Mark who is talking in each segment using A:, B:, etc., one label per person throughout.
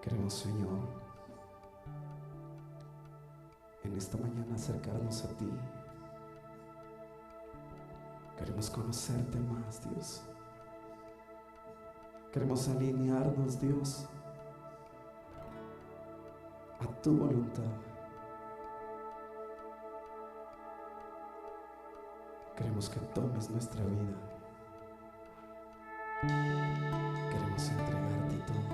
A: Queremos, Señor, en esta mañana acercarnos a ti. Queremos conocerte más, Dios. Queremos alinearnos, Dios, a tu voluntad. Queremos que tomes nuestra vida. Queremos entregarte todo.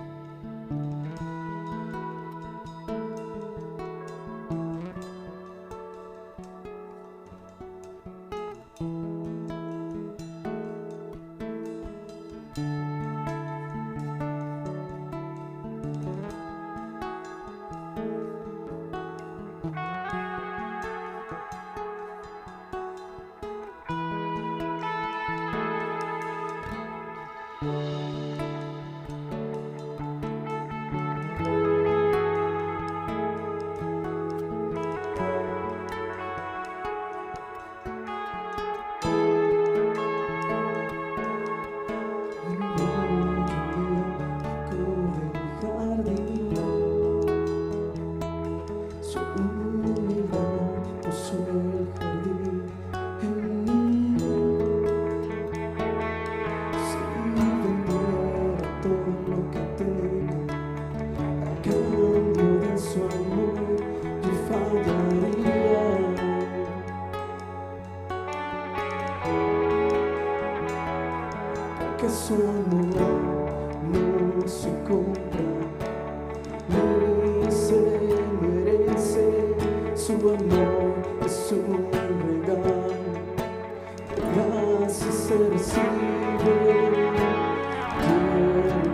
A: Que su amor no se compra ni se merece. Su amor es un regalo, gracias se recibe.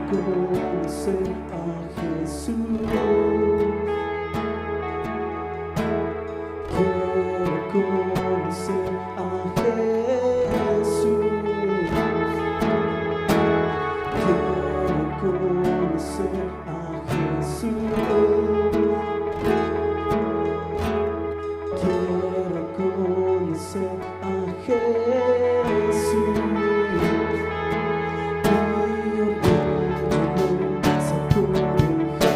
A: Quiero conocer a Jesús. Quiero conocer a Jesús. Conocer a Jesús. Quiero conocer a Jesús. Mi orgullo no sacó del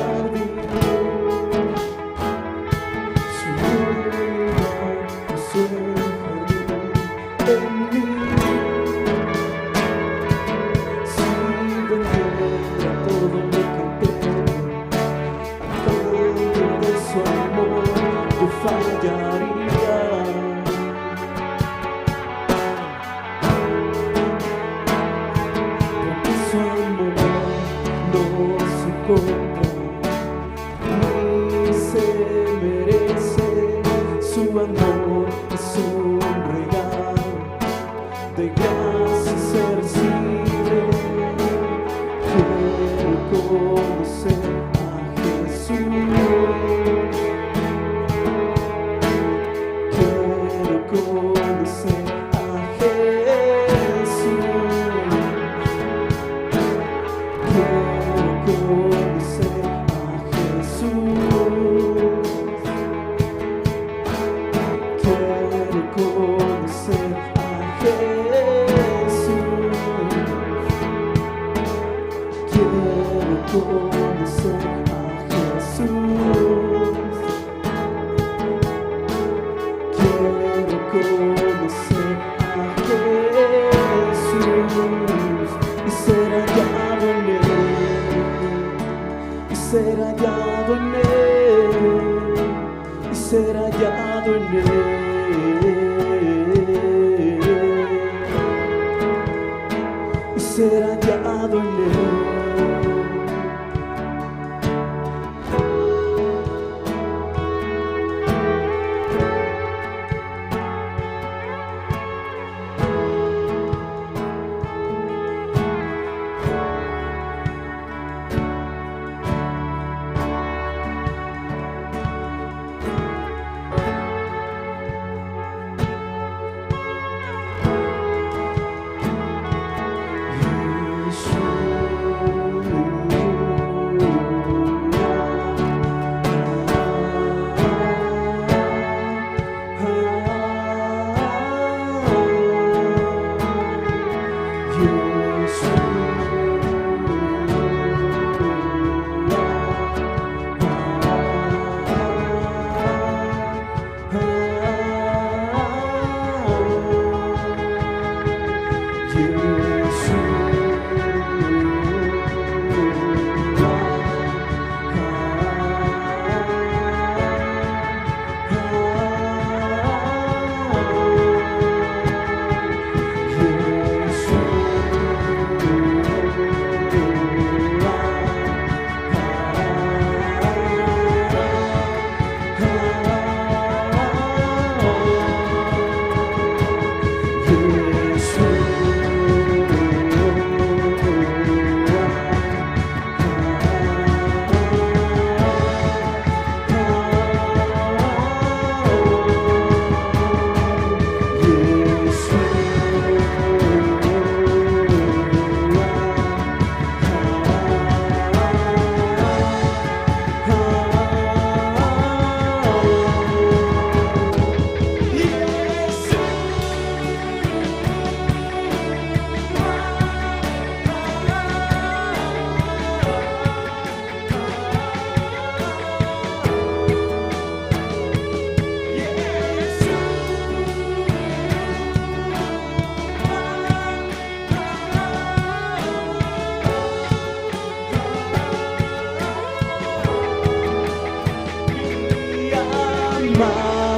A: jardín. Su lugar puso el jardín en mí. Su amor es un regalo, de gracia se recibe. Quiero conocer a Jesús. Quiero conocer a Jesús. Quiero conocer a Jesús. Conocer a Jesús. Quiero conocer a Jesús. Quiero conocer a Jesús y ser hallado en él, y ser hallado en él, y ser hallado en él. Y ser hallado en él.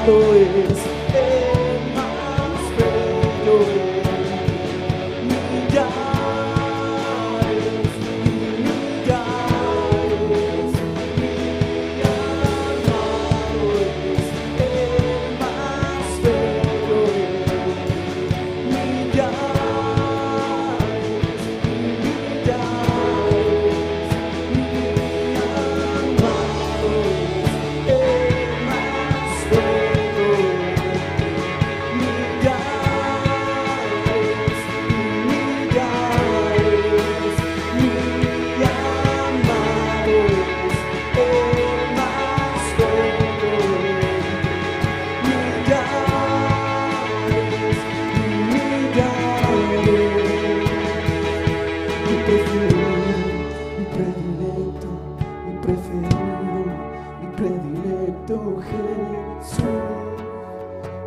A: amado es, el más bello es. Millares, millares, mi amado es, el más bello es. Millares, millares, mi amado es, el más bello es. Millares, millares, mi amado es, el más bello es. Millares, millares, mi preferido, mi predilecto, mi preferido, mi predilecto, Jesús,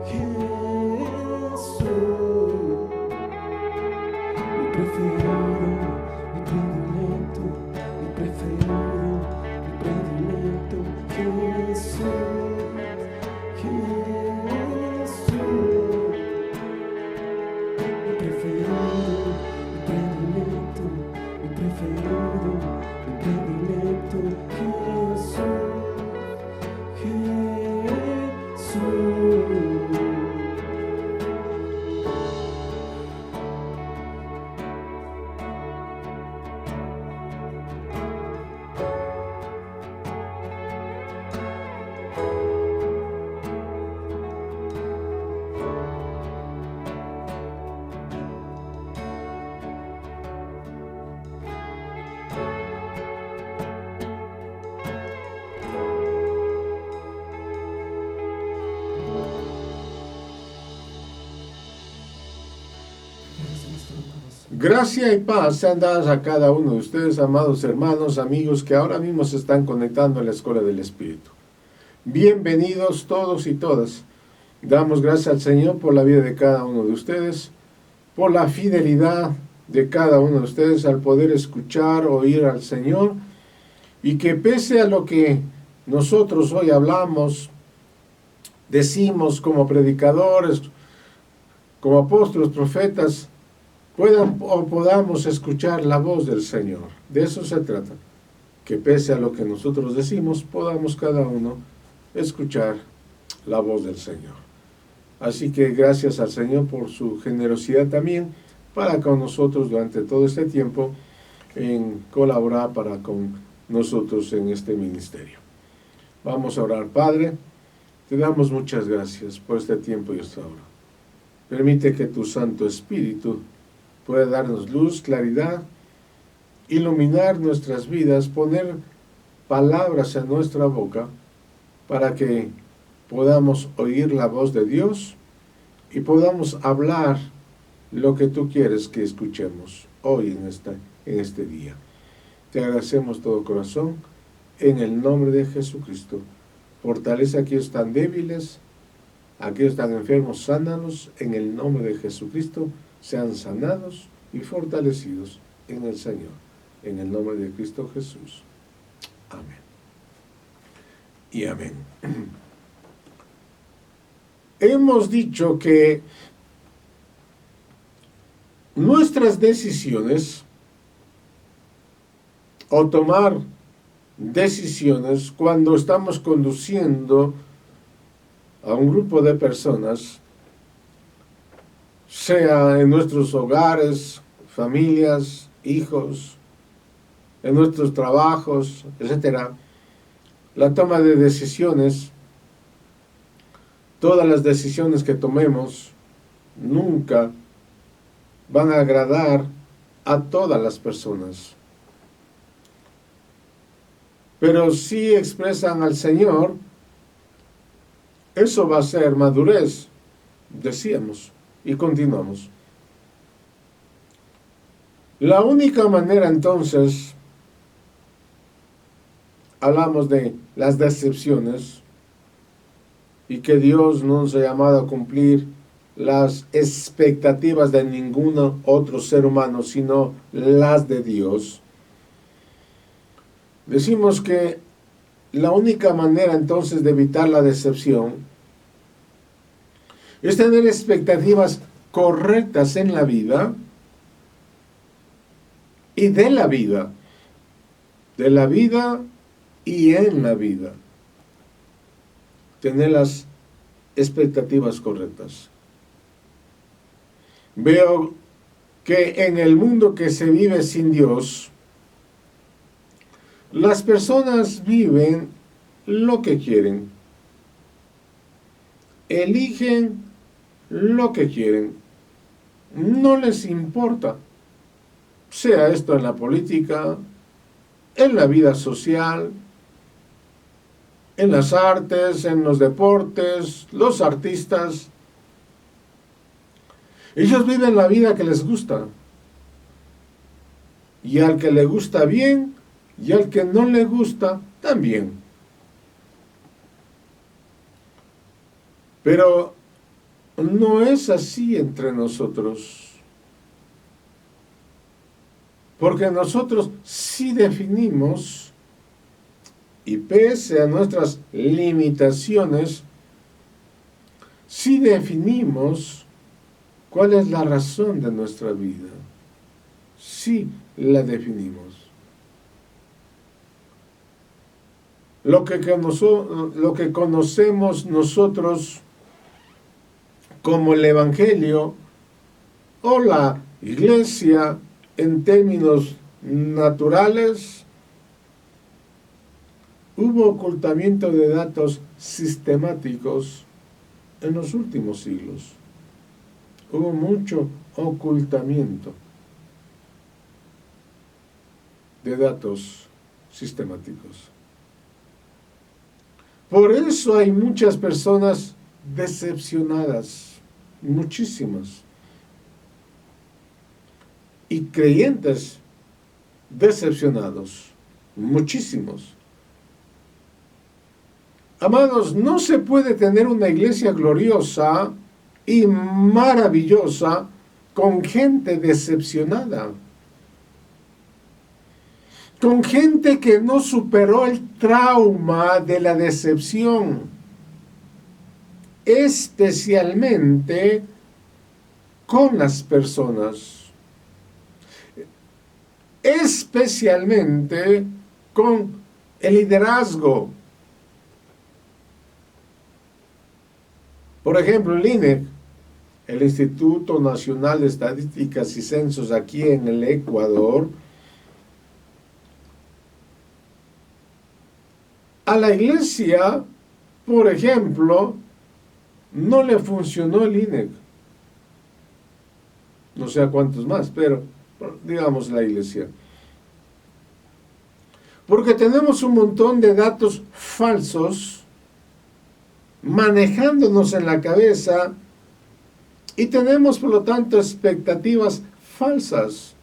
A: Jesús. Mi preferido, mi predilecto, mi preferido, mi predilecto, Jesús, Jesús. Mi preferido, mi predilecto, mi preferido, mi predilecto, Jesús, Jesús.
B: Gracia y paz sean dadas a cada uno de ustedes, amados hermanos, amigos que ahora mismo se están conectando en la Escuela del Espíritu. Bienvenidos todos y todas. Damos gracias al Señor por la vida de cada uno de ustedes, por la fidelidad de cada uno de ustedes al poder escuchar, oír al Señor, y que pese a lo que nosotros hoy hablamos, decimos como predicadores, como apóstoles, profetas, podamos escuchar la voz del Señor. De eso se trata, que pese a lo que nosotros decimos, podamos cada uno escuchar la voz del Señor. Así que gracias al Señor por su generosidad también para con nosotros durante todo este tiempo en colaborar para con nosotros en este ministerio. Vamos a orar. Padre, te damos muchas gracias por este tiempo y esta hora. Permite que tu Santo Espíritu pueda darnos luz, claridad, iluminar nuestras vidas, poner palabras en nuestra boca para que podamos oír la voz de Dios y podamos hablar lo que tú quieres que escuchemos hoy en este día. Te agradecemos todo corazón en el nombre de Jesucristo. Fortalece a aquellos tan débiles, a aquellos tan enfermos, sánalos en el nombre de Jesucristo. Sean sanados y fortalecidos en el Señor, en el nombre de Cristo Jesús. Amén. Y amén. Hemos dicho que nuestras decisiones o tomar decisiones cuando estamos conduciendo a un grupo de personas, sea en nuestros hogares, familias, hijos, en nuestros trabajos, etc. La toma de decisiones, todas las decisiones que tomemos, nunca van a agradar a todas las personas. Pero si expresan al Señor, eso va a ser madurez, decíamos. Y continuamos. La única manera entonces, hablamos de las decepciones y que Dios no nos ha llamado a cumplir las expectativas de ningún otro ser humano, sino las de Dios. Decimos que la única manera entonces de evitar la decepción es tener expectativas correctas en la vida y de la vida y en la vida. Tener las expectativas correctas. Veo que en el mundo que se vive sin Dios, las personas viven lo que quieren, eligen lo que quieren, no les importa, sea esto en la política, en la vida social, en las artes, en los deportes, los artistas. Ellos viven la vida que les gusta. Y al que le gusta bien, y al que no le gusta también. Pero no es así entre nosotros. Porque nosotros sí definimos, y pese a nuestras limitaciones, sí definimos cuál es la razón de nuestra vida. Sí la definimos. Lo que conocemos nosotros como el Evangelio o la Iglesia en términos naturales, hubo ocultamiento de datos sistemáticos en los últimos siglos. Hubo mucho ocultamiento de datos sistemáticos. Por eso hay muchas personas decepcionadas, muchísimas, y creyentes decepcionados, muchísimos. Amados, no se puede tener una iglesia gloriosa y maravillosa con gente decepcionada, con gente que no superó el trauma de la decepción, especialmente con las personas, especialmente con el liderazgo. Por ejemplo, el INEC, el Instituto Nacional de Estadísticas y Censos aquí en el Ecuador, a la iglesia, por ejemplo, no le funcionó el INEC. No sé a cuántos más, pero digamos la iglesia. Porque tenemos un montón de datos falsos manejándonos en la cabeza y tenemos por lo tanto expectativas falsas.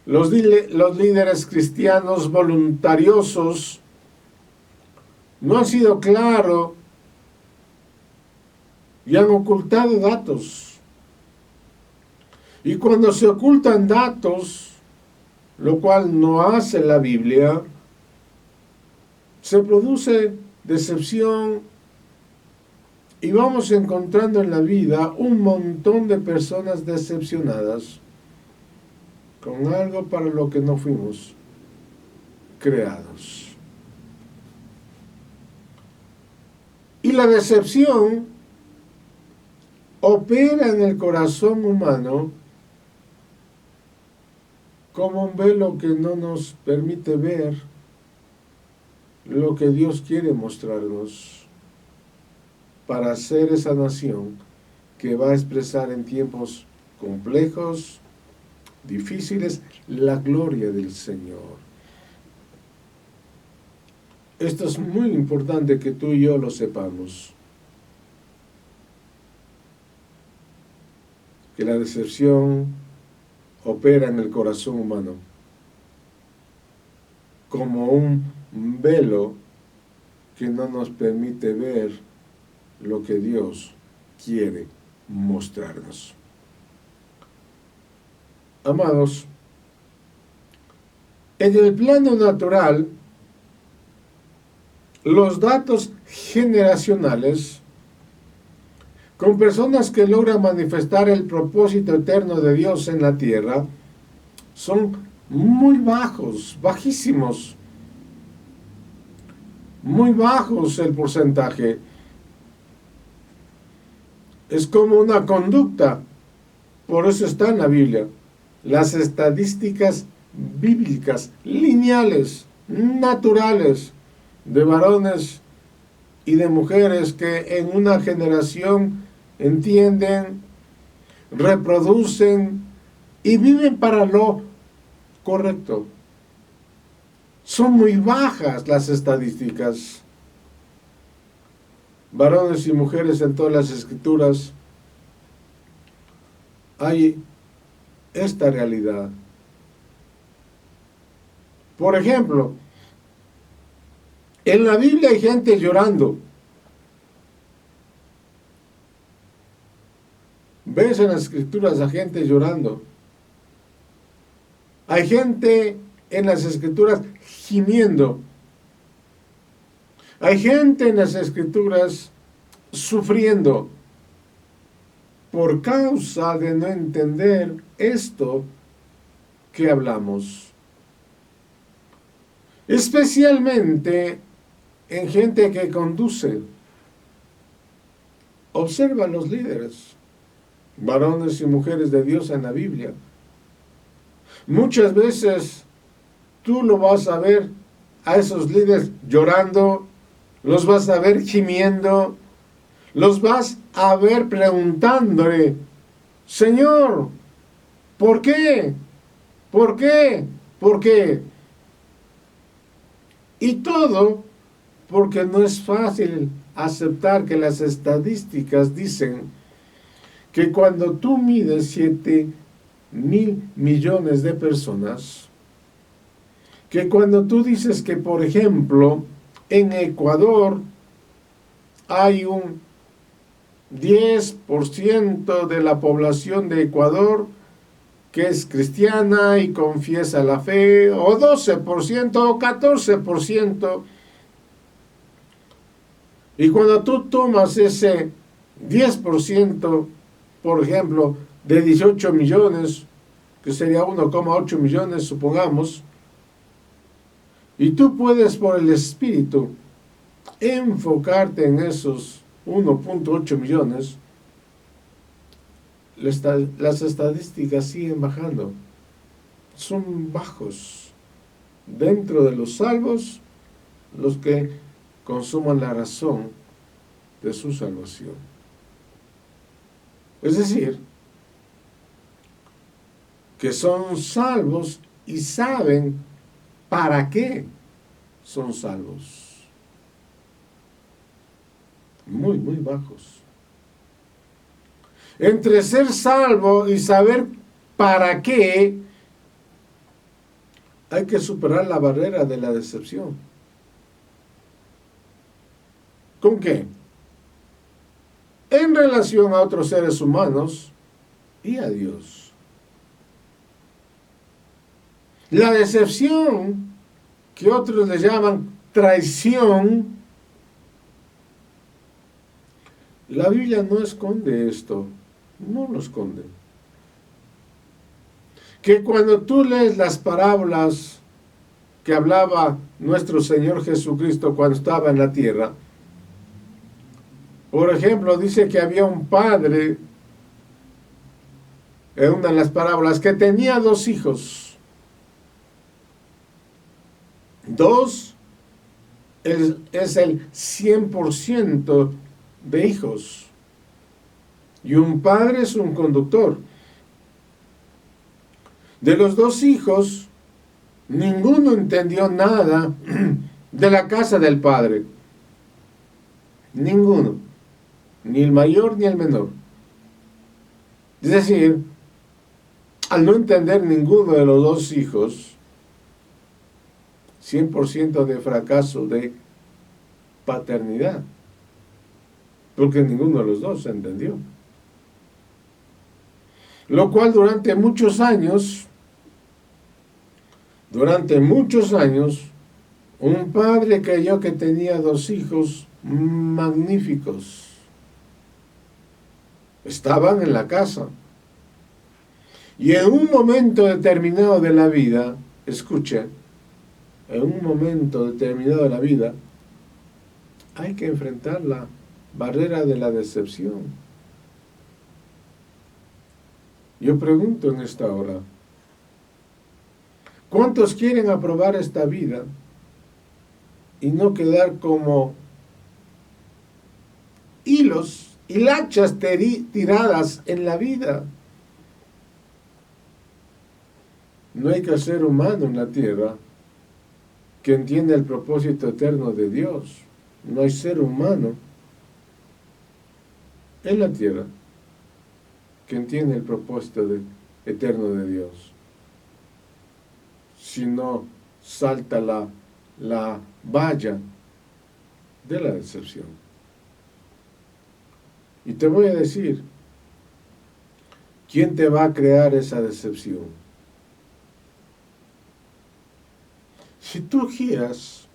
B: Los líderes cristianos voluntariosos no han sido claros y han ocultado datos. Y cuando se ocultan datos, lo cual no hace la Biblia, se produce decepción y vamos encontrando en la vida un montón de personas decepcionadas con algo para lo que no fuimos creados. Y la decepción opera en el corazón humano como un velo que no nos permite ver lo que Dios quiere mostrarnos para ser esa nación que va a expresar en tiempos complejos, difíciles, la gloria del Señor. Esto es muy importante que tú y yo lo sepamos. Que la decepción opera en el corazón humano como un velo que no nos permite ver lo que Dios quiere mostrarnos. Amados, en el plano natural, los datos generacionales con personas que logran manifestar el propósito eterno de Dios en la tierra son muy bajos, bajísimos, muy bajos el porcentaje. Es como una conducta, por eso está en la Biblia. Las estadísticas bíblicas, lineales, naturales, de varones y de mujeres que en una generación entienden, reproducen y viven para lo correcto. Son muy bajas las estadísticas. Varones y mujeres en todas las escrituras hay esta realidad. Por ejemplo, en la Biblia hay gente llorando. Ves en las escrituras a gente llorando. Hay gente en las escrituras gimiendo. Hay gente en las escrituras sufriendo por causa de no entender esto que hablamos. Especialmente en gente que conduce. Observa a los líderes, varones y mujeres de Dios en la Biblia. Muchas veces tú lo vas a ver a esos líderes llorando, los vas a ver gimiendo, los vas a ver preguntándole, Señor, ¿por qué? ¿Por qué? ¿Por qué? Y todo porque no es fácil aceptar que las estadísticas dicen que cuando tú mides 7,000 millones de personas, que cuando tú dices que, por ejemplo, en Ecuador hay un 10% de la población de Ecuador que es cristiana y confiesa la fe, o 12% o 14%, y cuando tú tomas ese 10%, por ejemplo, de 18 millones, que sería 1,8 millones, supongamos, y tú puedes por el Espíritu enfocarte en esos 1,8 millones, las estadísticas siguen bajando. Son bajos. Dentro de los salvos, los que consuman la razón de su salvación. Es decir, que son salvos y saben para qué son salvos. Muy, muy bajos. Entre ser salvo y saber para qué, hay que superar la barrera de la decepción. ¿Con qué? En relación a otros seres humanos y a Dios. La decepción, que otros le llaman traición, la Biblia no esconde esto, no lo esconde. Que cuando tú lees las parábolas que hablaba nuestro Señor Jesucristo cuando estaba en la tierra, por ejemplo, dice que había un padre en una de las parábolas que tenía 2 hijos. 2 es el 100% de hijos. Y un padre es un conductor. De los 2 hijos, ninguno entendió nada de la casa del padre. Ninguno. Ni el mayor ni el menor. Es decir, al no entender ninguno de los 2 hijos, 100% de fracaso de paternidad. Porque ninguno de los 2 se entendió. Lo cual durante muchos años, Un padre creyó que tenía 2 hijos magníficos. Estaban en la casa. Y en un momento determinado de la vida, escuche, en un momento determinado de la vida, hay que enfrentar la barrera de la decepción. Yo pregunto en esta hora, ¿cuántos quieren aprobar esta vida y no quedar como hilos, hilachas tiradas en la vida? No hay que ser humano en la tierra que entienda el propósito eterno de Dios. No hay ser humano en la tierra que entienda el propósito eterno de Dios. Si no salta la valla de la decepción. Y te voy a decir, ¿quién te va a crear esa decepción? Si tú giras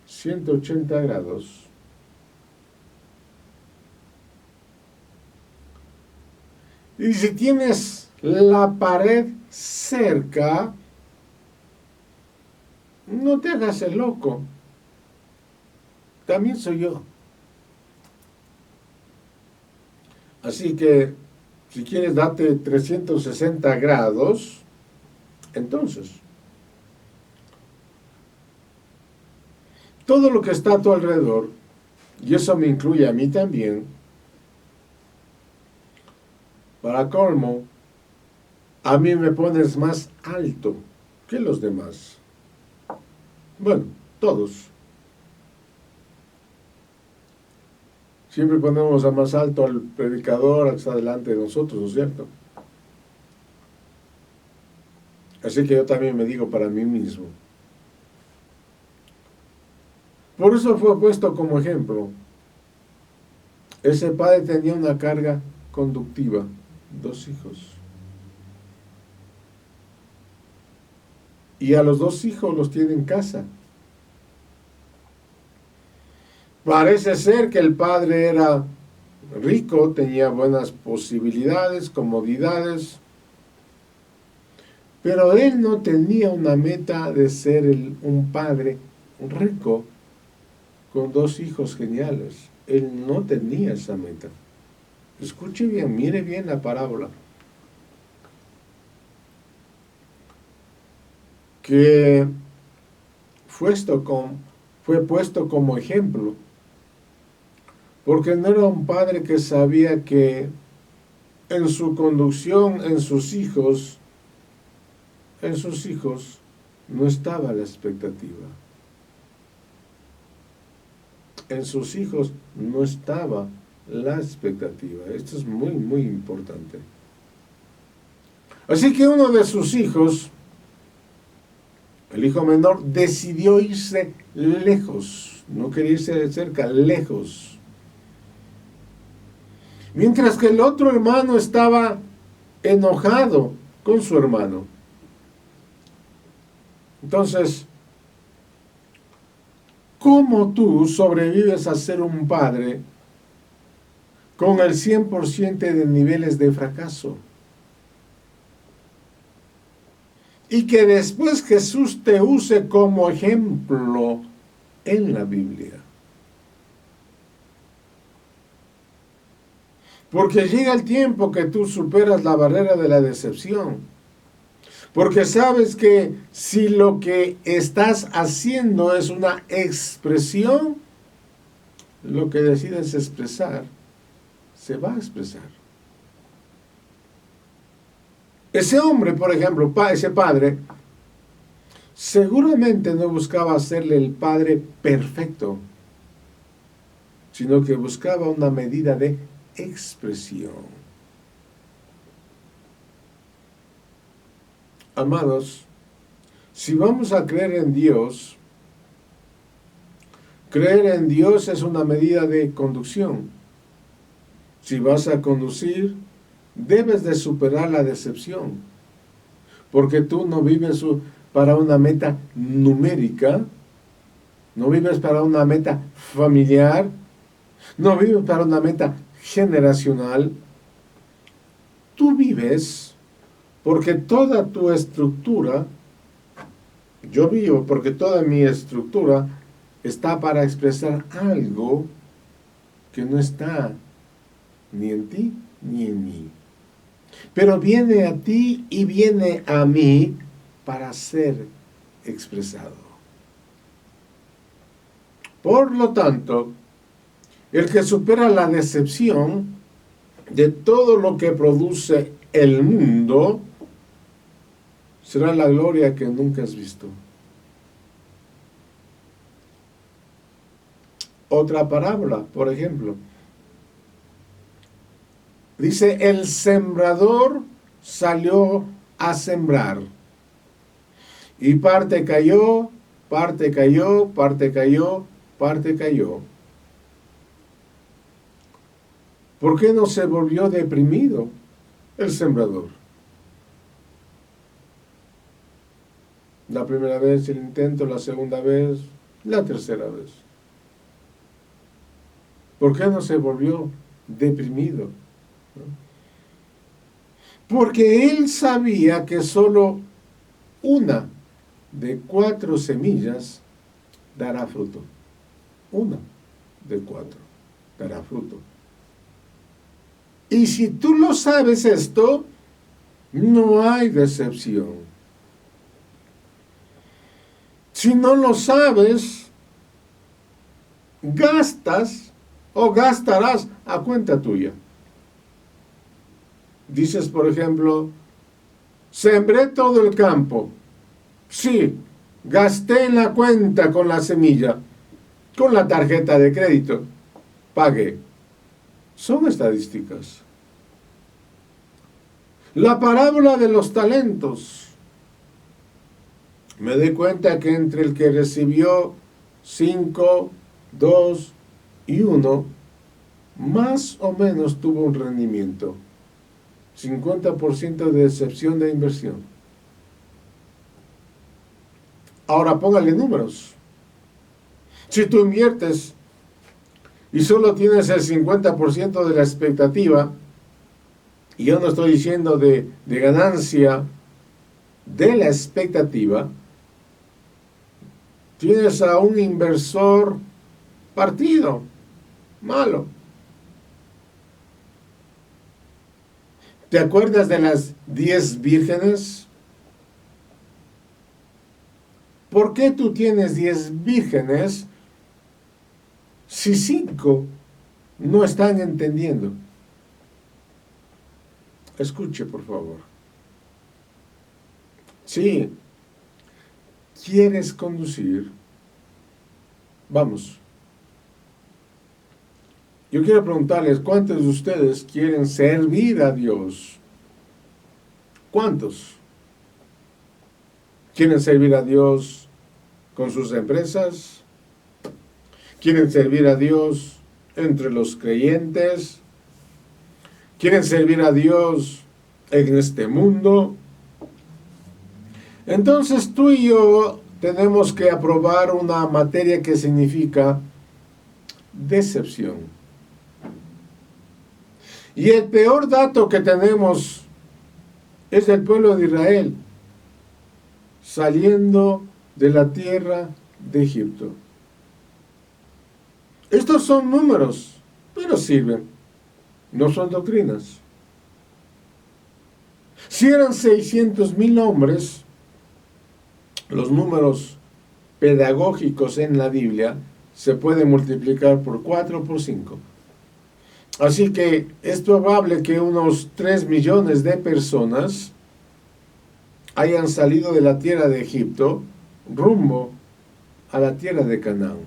B: 180 grados, y si tienes la pared cerca, no te hagas el loco. También soy yo. Así que, si quieres date 360 grados, entonces, todo lo que está a tu alrededor, y eso me incluye a mí también, para colmo, a mí me pones más alto que los demás. Bueno, todos. Siempre ponemos a más alto al predicador, al que está delante de nosotros, ¿no es cierto? Así que yo también me digo para mí mismo. Por eso fue puesto como ejemplo. Ese padre tenía una carga conductiva, 2 hijos. Y a los 2 hijos los tiene en casa. Parece ser que el padre era rico, tenía buenas posibilidades, comodidades, pero él no tenía una meta de ser un padre rico con 2 hijos geniales. Él no tenía esa meta. Escuche bien, mire bien la parábola. Que fue puesto como ejemplo, porque no era un padre que sabía que en su conducción, en sus hijos no estaba la expectativa. En sus hijos no estaba la expectativa. Esto es muy, muy importante. Así que uno de sus hijos, el hijo menor, decidió irse lejos. No quería irse de cerca, lejos. Mientras que el otro hermano estaba enojado con su hermano. Entonces, ¿cómo tú sobrevives a ser un padre con el 100% de niveles de fracaso? Y que después Jesús te use como ejemplo en la Biblia. Porque llega el tiempo que tú superas la barrera de la decepción. Porque sabes que si lo que estás haciendo es una expresión, lo que decides expresar, se va a expresar. Ese hombre, por ejemplo, ese padre, seguramente no buscaba hacerle el padre perfecto, sino que buscaba una medida de expresión. Amados, si vamos a creer en Dios es una medida de conducción. Si vas a conducir, debes de superar la decepción, porque tú no vives para una meta numérica, no vives para una meta familiar, no vives para una meta generacional. Tú vives porque toda tu estructura, yo vivo porque toda mi estructura está para expresar algo que no está ni en ti ni en mí. Pero viene a ti y viene a mí para ser expresado. Por lo tanto, el que supera la decepción de todo lo que produce el mundo será la gloria que nunca has visto. Otra parábola, por ejemplo. Dice, el sembrador salió a sembrar. Y parte cayó, parte cayó, parte cayó, parte cayó. ¿Por qué no se volvió deprimido el sembrador? La primera vez el intento, la segunda vez, la tercera vez. ¿Por qué no se volvió deprimido? Porque él sabía que solo una de 4 semillas dará fruto. Una de 4 dará fruto. Y si tú lo sabes esto, no hay decepción. Si no lo sabes, gastas o gastarás a cuenta tuya. Dices, por ejemplo, sembré todo el campo. Sí, gasté en la cuenta con la semilla, con la tarjeta de crédito, pagué. Son estadísticas. La parábola de los talentos. Me doy cuenta que entre el que recibió 5, 2 y 1, más o menos tuvo un rendimiento. 50% de decepción de inversión. Ahora póngale números. Si tú inviertes y solo tienes el 50% de la expectativa, y yo no estoy diciendo de ganancia de la expectativa, tienes a un inversor partido, malo. ¿Te acuerdas de las 10 vírgenes? ¿Por qué tú tienes 10 vírgenes si 5 no están entendiendo? Escuche, por favor. Si quieres conducir, vamos. Yo quiero preguntarles, ¿cuántos de ustedes quieren servir a Dios? ¿Cuántos? ¿Quieren servir a Dios con sus empresas? ¿Quieren servir a Dios entre los creyentes? ¿Quieren servir a Dios en este mundo? Entonces tú y yo tenemos que aprobar una materia que significa decepción. Y el peor dato que tenemos es del pueblo de Israel saliendo de la tierra de Egipto. Estos son números, pero sirven. No son doctrinas. Si eran 600,000 hombres, los números pedagógicos en la Biblia se pueden multiplicar por 4 o por 5. Así que es probable que unos 3 millones de personas hayan salido de la tierra de Egipto rumbo a la tierra de Canaán.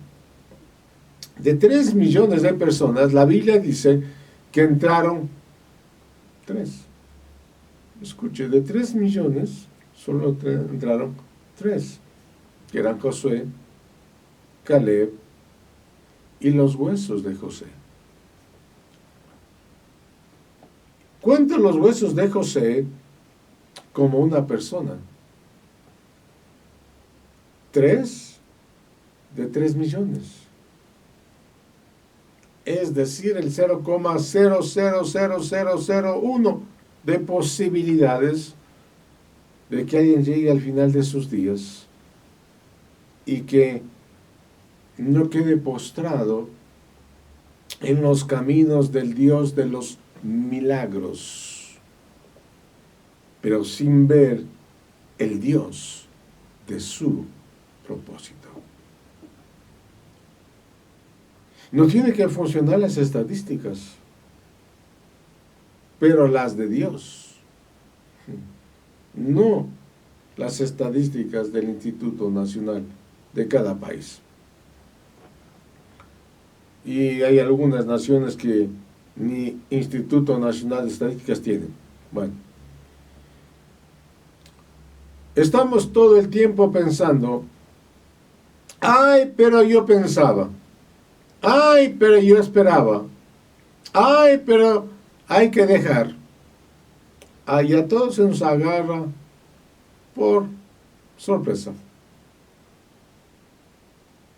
B: De 3 millones de personas, la Biblia dice que entraron 3. Escuche, de 3 millones, solo entraron 3, que eran Josué, Caleb y los huesos de José. Cuenta los huesos de José como una persona. de 3 millones. Es decir, el 0,000001 de posibilidades de que alguien llegue al final de sus días y que no quede postrado en los caminos del Dios de los milagros, pero sin ver el Dios de su propósito. No tiene que funcionar las estadísticas, pero las de Dios, no las estadísticas del Instituto Nacional de cada país. Y hay algunas naciones que ni Instituto Nacional de Estadísticas tienen. Bueno, estamos todo el tiempo pensando, ay, pero yo pensaba, ay, pero yo esperaba, ay, pero hay que dejar. Ay, a todos se nos agarra por sorpresa.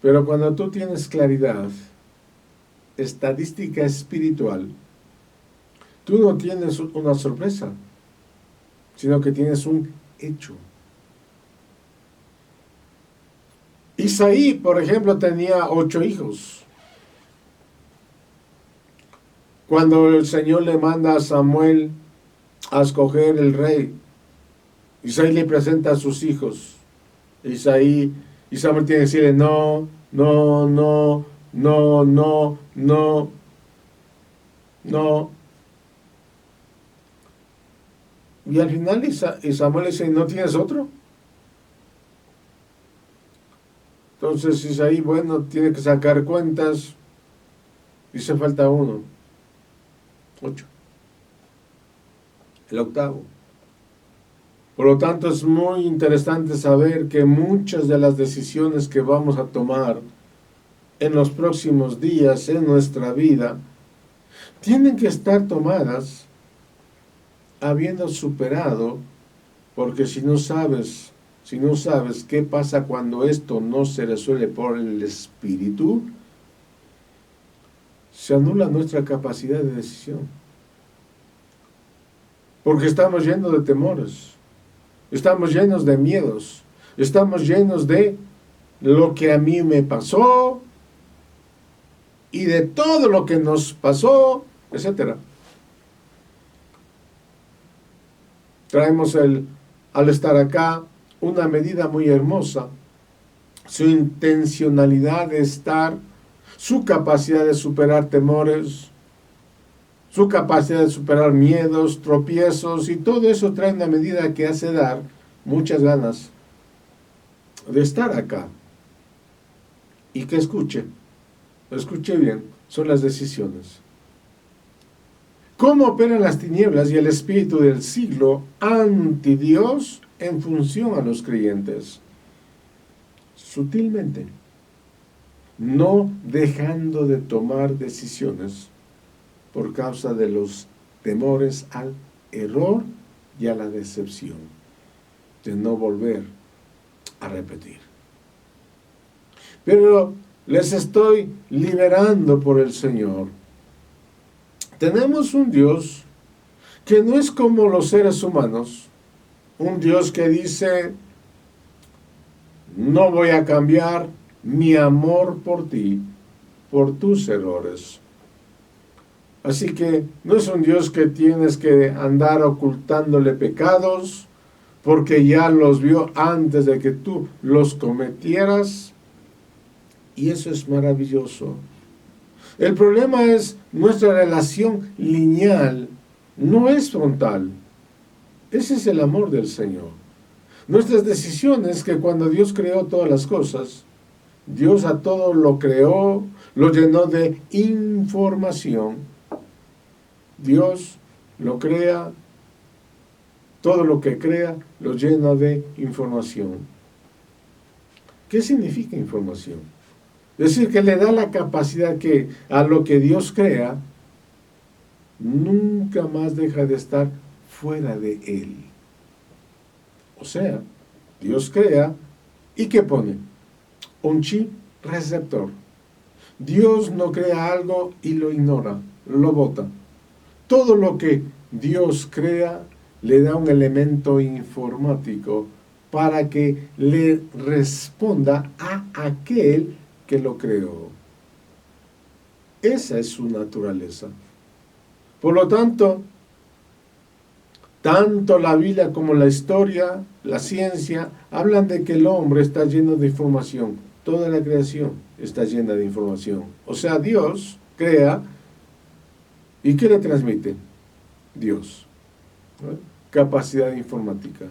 B: Pero cuando tú tienes claridad, estadística espiritual, tú no tienes una sorpresa, sino que tienes un hecho. Isaí, por ejemplo, tenía 8 hijos. Cuando el Señor le manda a Samuel a escoger el rey, Isaí le presenta a sus hijos. Y Samuel tiene que decirle no. Y al final Samuel le dice, ¿no tienes otro? Entonces Isaí, bueno, tiene que sacar cuentas. Dice, falta uno. 8. El octavo. Por lo tanto, es muy interesante saber que muchas de las decisiones que vamos a tomar en los próximos días en nuestra vida tienen que estar tomadas habiendo superado, porque si no sabes qué pasa cuando esto no se resuelve por el Espíritu, se anula nuestra capacidad de decisión. Porque estamos llenos de temores, estamos llenos de miedos, estamos llenos de lo que a mí me pasó y de todo lo que nos pasó, etc. Traemos al estar acá una medida muy hermosa, su intencionalidad de estar, su capacidad de superar temores, su capacidad de superar miedos, tropiezos, y todo eso trae una medida que hace dar muchas ganas de estar acá. Y que escuche bien, son las decisiones. ¿Cómo operan las tinieblas y el espíritu del siglo anti Dios en función a los creyentes? Sutilmente, no dejando de tomar decisiones por causa de los temores al error y a la decepción, de no volver a repetir. Pero les estoy liberando por el Señor. Tenemos un Dios que no es como los seres humanos, un Dios que dice, no voy a cambiar mi amor por ti, por tus errores. Así que no es un Dios que tienes que andar ocultándole pecados, porque ya los vio antes de que tú los cometieras. Y eso es maravilloso. El problema es nuestra relación lineal, no es frontal. Ese es el amor del Señor. Nuestras decisiones, que cuando Dios creó todas las cosas, Dios a todo lo creó, lo llenó de información. Dios lo crea, todo lo que crea lo llena de información. ¿Qué significa información? Es decir, que le da la capacidad que a lo que Dios crea, nunca más deja de estar fuera de Él. O sea, Dios crea, ¿y qué pone? un chip receptor. Dios no crea algo y lo ignora, lo bota. Todo lo que Dios crea le da un elemento informático para que le responda a aquel que lo creó. Esa es su naturaleza. Por lo tanto, tanto la Biblia como la historia, la ciencia, hablan de que el hombre está lleno de información. Toda la creación está llena de información. O sea, Dios crea, ¿y qué le transmite? Dios. ¿No? Capacidad informática.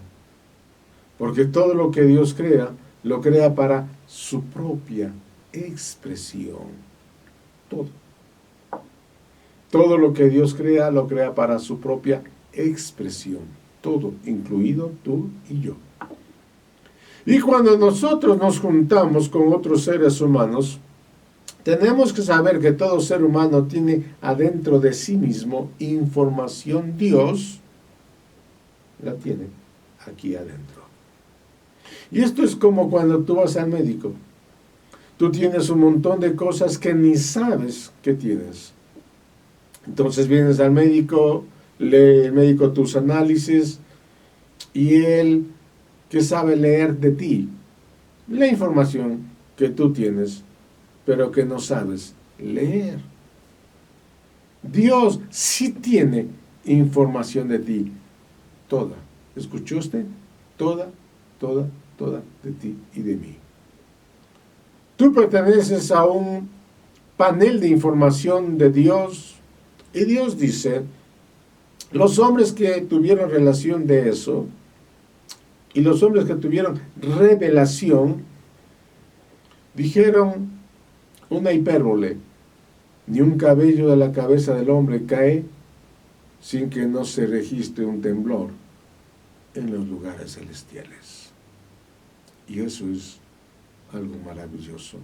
B: Porque todo lo que Dios crea, lo crea para su propia expresión. Todo. Todo lo que Dios crea, lo crea para su propia expresión. Todo, incluido tú y yo. Y cuando nosotros nos juntamos con otros seres humanos, tenemos que saber que todo ser humano tiene adentro de sí mismo información. Dios la tiene aquí adentro. Y esto es como cuando tú vas al médico. Tú tienes un montón de cosas que ni sabes que tienes. Entonces vienes al médico, lee el médico tus análisis y él, ¿qué sabe leer de ti? La información que tú tienes, pero que no sabes leer. Dios sí tiene información de ti. Toda. ¿Escuchó usted? Toda de ti y de mí. Tú perteneces a un panel de información de Dios y Dios dice, los hombres que tuvieron relación de eso y los hombres que tuvieron revelación dijeron una hipérbole, ni un cabello de la cabeza del hombre cae sin que no se registre un temblor en los lugares celestiales. Y eso es algo maravilloso.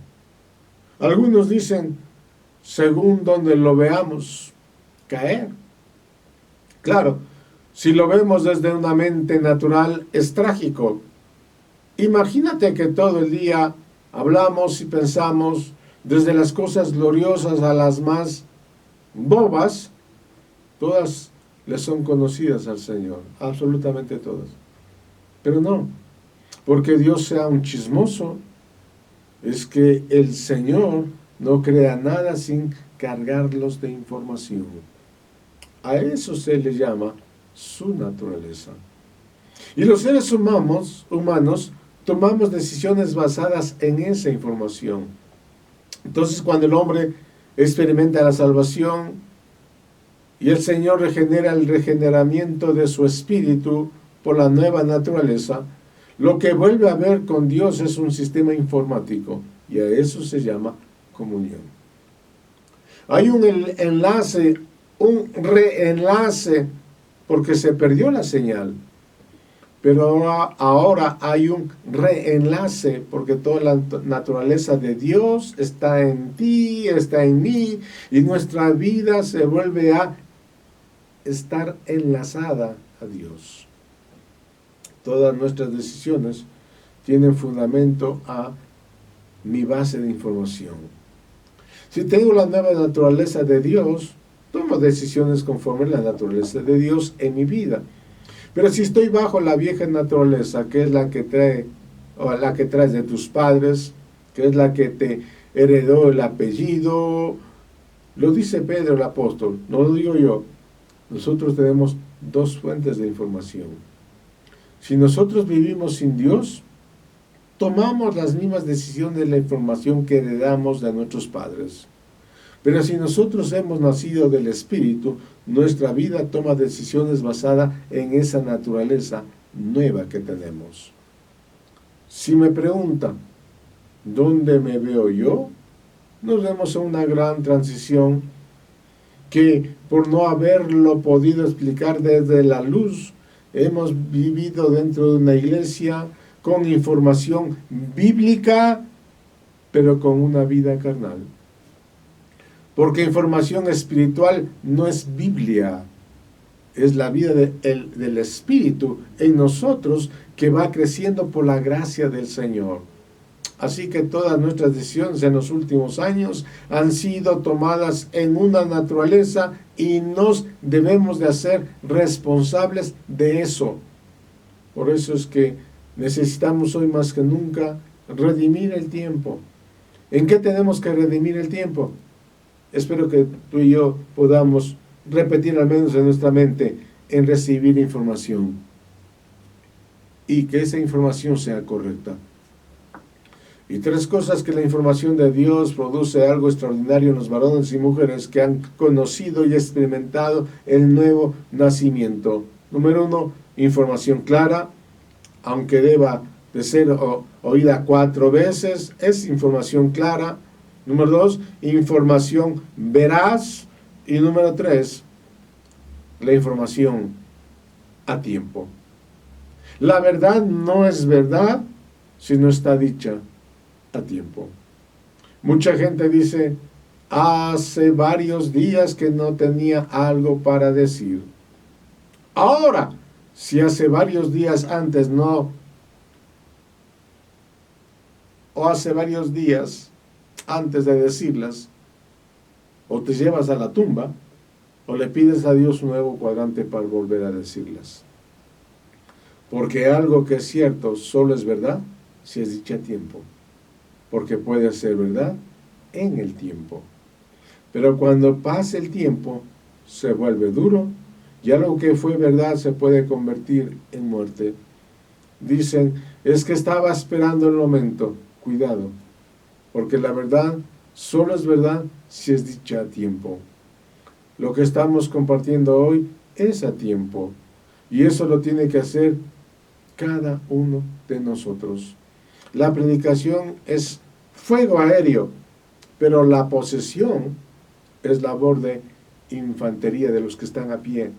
B: Algunos dicen, según donde lo veamos, caer. Claro, si lo vemos desde una mente natural, es trágico. Imagínate que todo el día hablamos y pensamos desde las cosas gloriosas a las más bobas, todas le son conocidas al Señor, absolutamente todas. Pero no, porque Dios sea un chismoso, es que el Señor no crea nada sin cargarlos de información. A eso se le llama su naturaleza. Y los seres humanos tomamos decisiones basadas en esa información. Entonces, cuando el hombre experimenta la salvación y el Señor regenera el regeneramiento de su espíritu por la nueva naturaleza, lo que vuelve a ver con Dios es un sistema informático y a eso se llama comunión. Hay un enlace, un reenlace, porque se perdió la señal. Pero ahora hay un reenlace, porque toda la naturaleza de Dios está en ti, está en mí, y nuestra vida se vuelve a estar enlazada a Dios. Todas nuestras decisiones tienen fundamento a mi base de información. Si tengo la nueva naturaleza de Dios, tomo decisiones conforme a la naturaleza de Dios en mi vida. Pero si estoy bajo la vieja naturaleza, que es la que trae, o la que traes de tus padres, que es la que te heredó el apellido, lo dice Pedro el apóstol, no lo digo yo. Nosotros tenemos dos fuentes de información. Si nosotros vivimos sin Dios, tomamos las mismas decisiones de la información que heredamos de nuestros padres. Pero si nosotros hemos nacido del Espíritu, nuestra vida toma decisiones basadas en esa naturaleza nueva que tenemos. Si me preguntan, ¿dónde me veo yo? Nos vemos en una gran transición que, por no haberlo podido explicar desde la luz, hemos vivido dentro de una iglesia con información bíblica, pero con una vida carnal. Porque información espiritual no es Biblia, es la vida del Espíritu en nosotros que va creciendo por la gracia del Señor. Así que todas nuestras decisiones en los últimos años han sido tomadas en una naturaleza y nos debemos de hacer responsables de eso. Por eso es que necesitamos hoy más que nunca redimir el tiempo. ¿En qué tenemos que redimir el tiempo? Espero que tú y yo podamos repetir al menos en nuestra mente en recibir información y que esa información sea correcta. Y 3 cosas que la información de Dios produce algo extraordinario en los varones y mujeres que han conocido y experimentado el nuevo nacimiento. Número 1, información clara, aunque deba de ser oída 4 veces, es información clara. Número 2, información veraz. Y número 3, la información a tiempo. La verdad no es verdad si no está dicha a tiempo. Mucha gente dice, hace varios días que no tenía algo para decir. Ahora, si hace varios días antes no, o hace varios días antes de decirlas, o te llevas a la tumba, o le pides a Dios un nuevo cuadrante para volver a decirlas. Porque algo que es cierto solo es verdad si es dicho a tiempo. Porque puede ser verdad en el tiempo. Pero cuando pase el tiempo, se vuelve duro, y algo que fue verdad se puede convertir en muerte. Dicen, es que estaba esperando el momento. Cuidado, porque la verdad solo es verdad si es dicha a tiempo. Lo que estamos compartiendo hoy es a tiempo, y eso lo tiene que hacer cada uno de nosotros. La predicación es fuego aéreo, pero la posesión es labor de infantería de los que están a pie.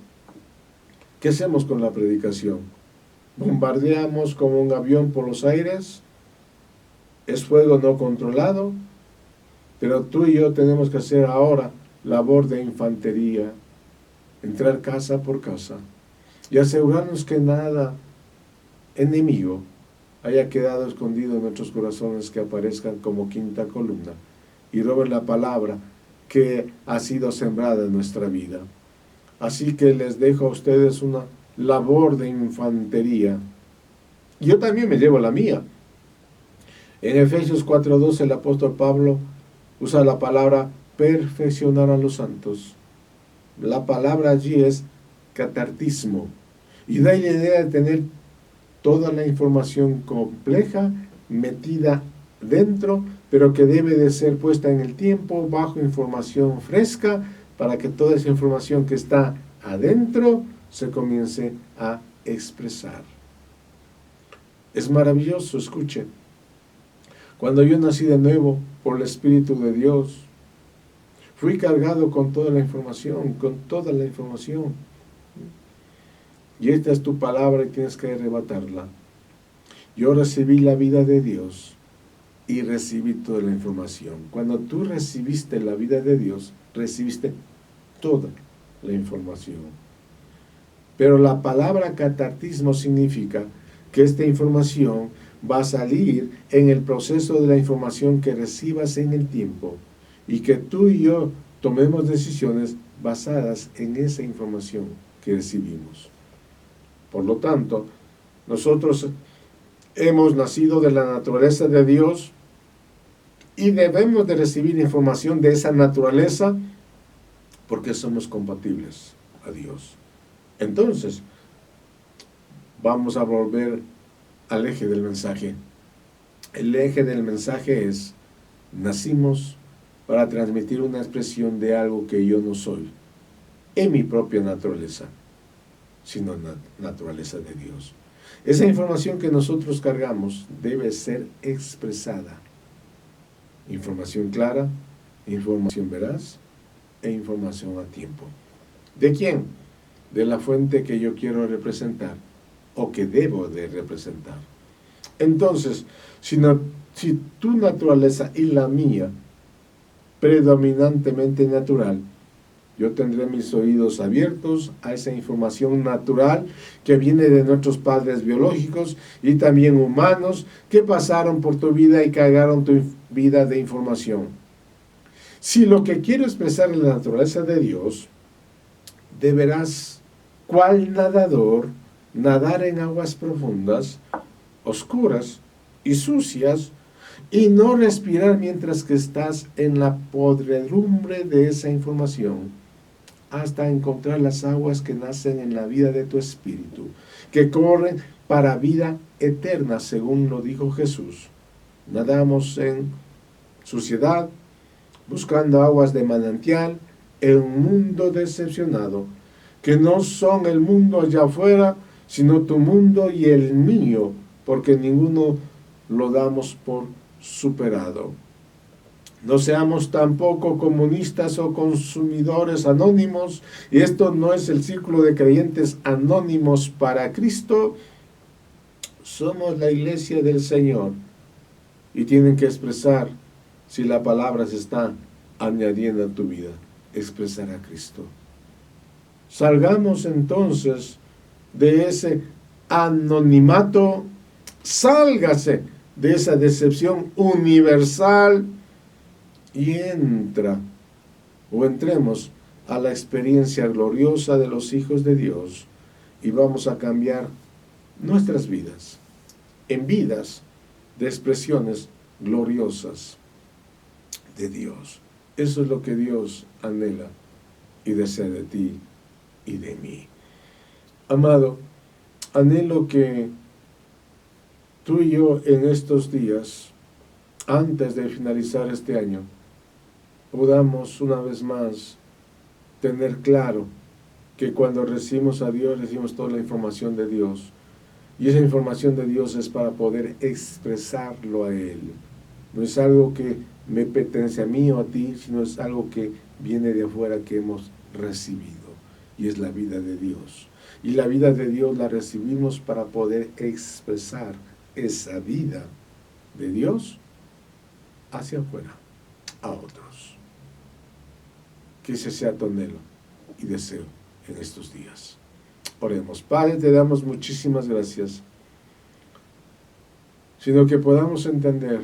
B: ¿Qué hacemos con la predicación? ¿Bombardeamos como un avión por los aires? Es fuego no controlado, pero tú y yo tenemos que hacer ahora labor de infantería, entrar casa por casa y asegurarnos que nada enemigo haya quedado escondido en nuestros corazones que aparezcan como quinta columna y roben la palabra que ha sido sembrada en nuestra vida. Así que les dejo a ustedes una labor de infantería. Yo también me llevo la mía. En Efesios 4:12 el apóstol Pablo usa la palabra perfeccionar a los santos. La palabra allí es catartismo y da la idea de tener toda la información compleja metida dentro, pero que debe de ser puesta en el tiempo bajo información fresca para que toda esa información que está adentro se comience a expresar. Es maravilloso, escuche. Cuando yo nací de nuevo por el Espíritu de Dios, fui cargado con toda la información, Y esta es tu palabra y tienes que arrebatarla. Yo recibí la vida de Dios y recibí toda la información. Cuando tú recibiste la vida de Dios, recibiste toda la información. Pero la palabra catartismo significa que esta información va a salir en el proceso de la información que recibas en el tiempo y que tú y yo tomemos decisiones basadas en esa información que recibimos. Por lo tanto, nosotros hemos nacido de la naturaleza de Dios y debemos de recibir información de esa naturaleza porque somos compatibles a Dios. Entonces, vamos a volver al eje del mensaje. El eje del mensaje es: nacimos para transmitir una expresión de algo que yo no soy, en mi propia naturaleza, sino naturaleza de Dios. Esa información que nosotros cargamos debe ser expresada. Información clara, información veraz e información a tiempo. ¿De quién? De la fuente que yo quiero representar o que debo de representar. Entonces, si tu naturaleza y la mía, predominantemente natural, Yo tendré mis oídos abiertos a esa información natural que viene de nuestros padres biológicos y también humanos que pasaron por tu vida y cargaron tu vida de información. Si lo que quiero expresar es la naturaleza de Dios, deberás, cual nadador, nadar en aguas profundas, oscuras y sucias, y no respirar mientras que estás en la podredumbre de esa información, hasta encontrar las aguas que nacen en la vida de tu espíritu, que corren para vida eterna, según lo dijo Jesús. Nadamos en suciedad, buscando aguas de manantial, en un mundo decepcionado, que no son el mundo allá afuera, sino tu mundo y el mío, porque ninguno lo damos por superado. No seamos tampoco comunistas o consumidores anónimos, y esto no es el círculo de creyentes anónimos para Cristo. Somos la iglesia del Señor, y tienen que expresar, si la palabra se está añadiendo a tu vida, expresar a Cristo. Salgamos entonces de ese anonimato, sálgase de esa decepción universal y entremos a la experiencia gloriosa de los hijos de Dios, y vamos a cambiar nuestras vidas en vidas de expresiones gloriosas de Dios. Eso es lo que Dios anhela y desea de ti y de mí. Amado, anhelo que tú y yo en estos días, antes de finalizar este año, podamos una vez más tener claro que cuando recibimos a Dios, recibimos toda la información de Dios. Y esa información de Dios es para poder expresarlo a Él. No es algo que me pertenece a mí o a ti, sino es algo que viene de afuera que hemos recibido. Y es la vida de Dios. Y la vida de Dios la recibimos para poder expresar esa vida de Dios hacia afuera, a otros. Que ese sea tu anhelo y deseo en estos días. Oremos. Padre, te damos muchísimas gracias, sino que podamos entender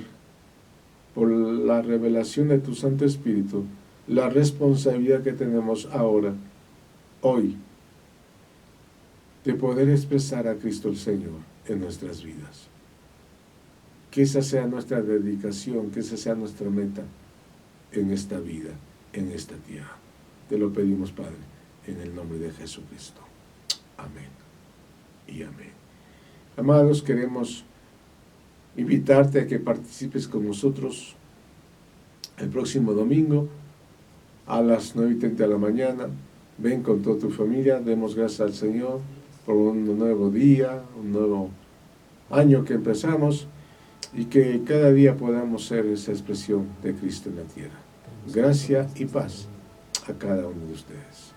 B: por la revelación de tu Santo Espíritu la responsabilidad que tenemos ahora, hoy, de poder expresar a Cristo el Señor en nuestras vidas. Que esa sea nuestra dedicación, que esa sea nuestra meta en esta vida, en esta tierra. Te lo pedimos, Padre, en el nombre de Jesucristo. Amén y amén. Amados, queremos invitarte a que participes con nosotros el próximo domingo a las 9:30 de la mañana. Ven con toda tu familia, demos gracias al Señor por un nuevo día, un nuevo año que empezamos, y que cada día podamos ser esa expresión de Cristo en la tierra. Gracia y paz a cada uno de ustedes.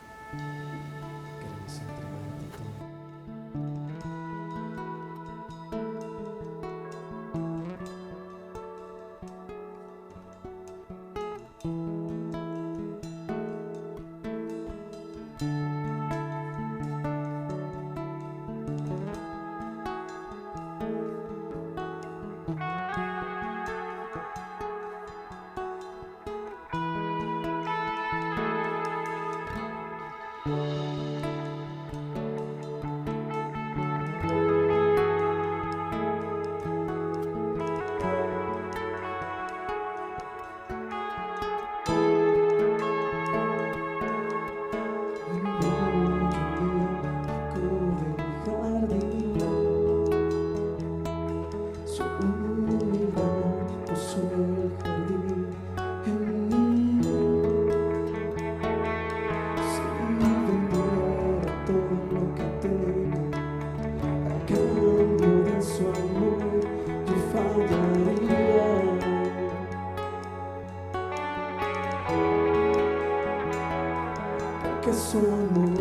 A: Que su amor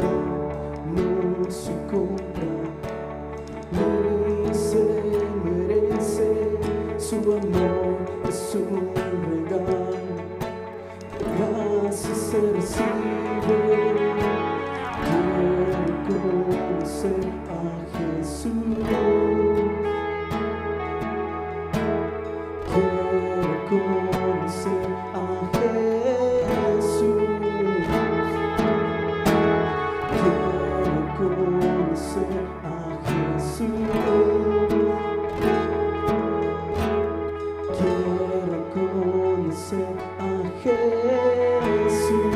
A: no se compra, ni se merece. Su amor es un regalo, gracias se recibe. conocer a Jesús. Quiero conocer a Jesús. Quiero conocer a Jesús.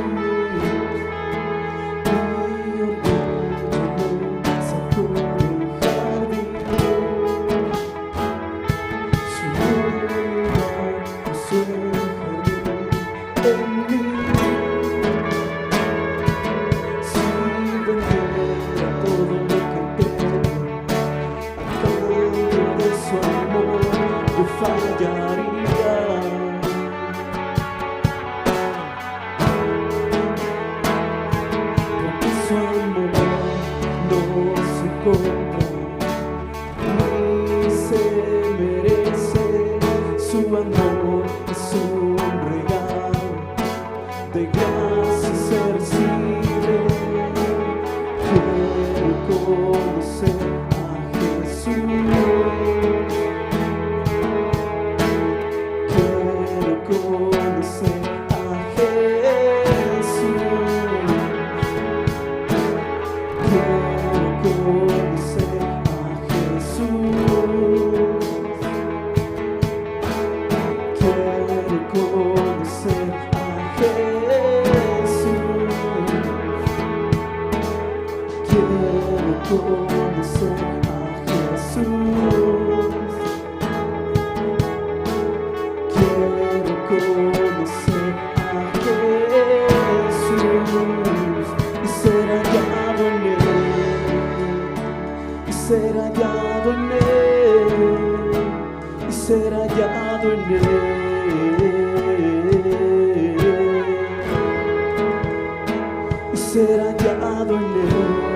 A: Mi orgullo me sacó del jardín. Su lugar puso el jardín en mí. Si vendiera todo lo que tengo a cambio de su amor, yo fallaría. Porque su amor no se compra ni se merece. Su amor es un regalo de gracia se recibe. Quiero conocer a Jesús. Quiero conocer a Jesús. Quiero conocer a Jesús. Quiero conocer a Jesús. Quiero conocer a Jesús. Quiero conocer a Jesús y ser hallado en Él, y ser hallado en Él, y ser hallado en Él, y ser hallado en Él.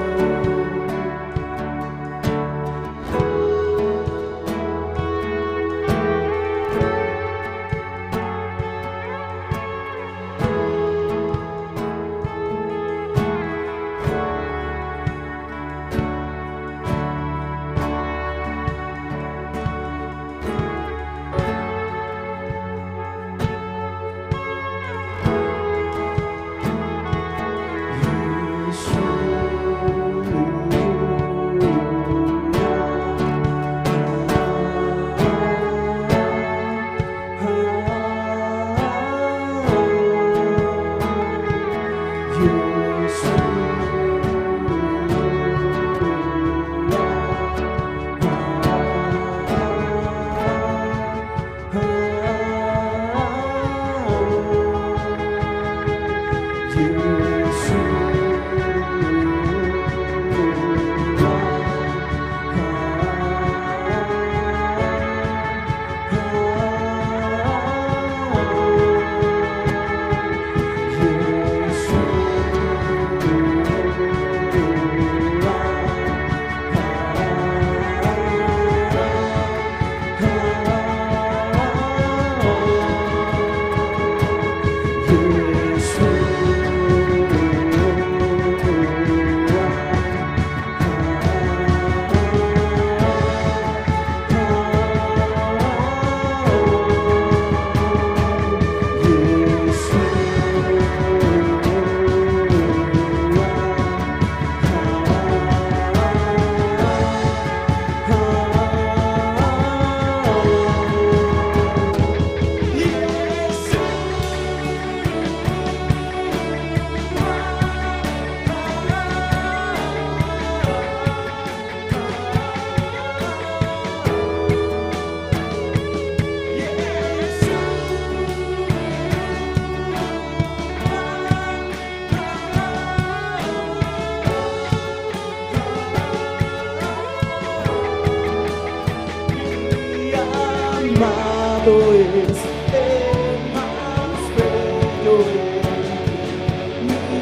A: amado es, el más bello es,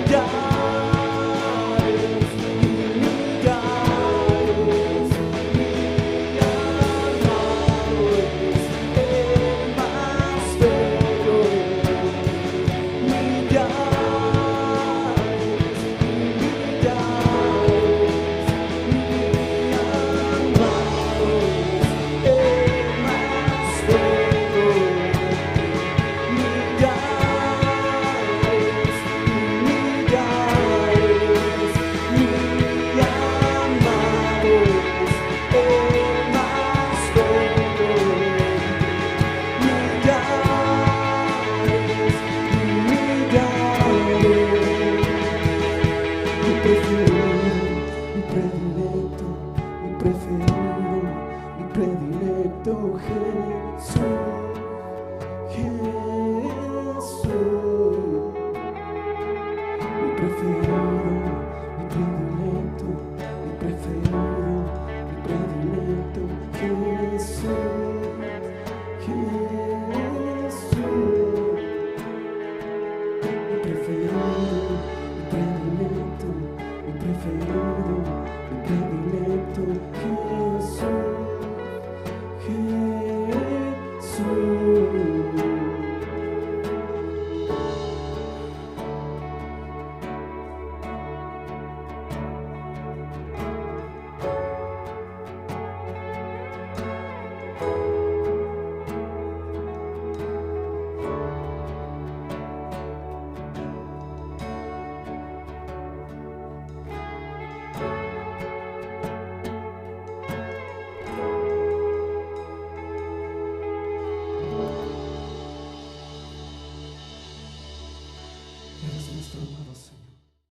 A: millares y millares, mi amado es, el más bello es, millares y millares, mi amado es, el más bello es. Mi preferido, mi predilecto, mi preferido, mi predilecto, Jesús, Jesús. Eres nuestro amado Señor.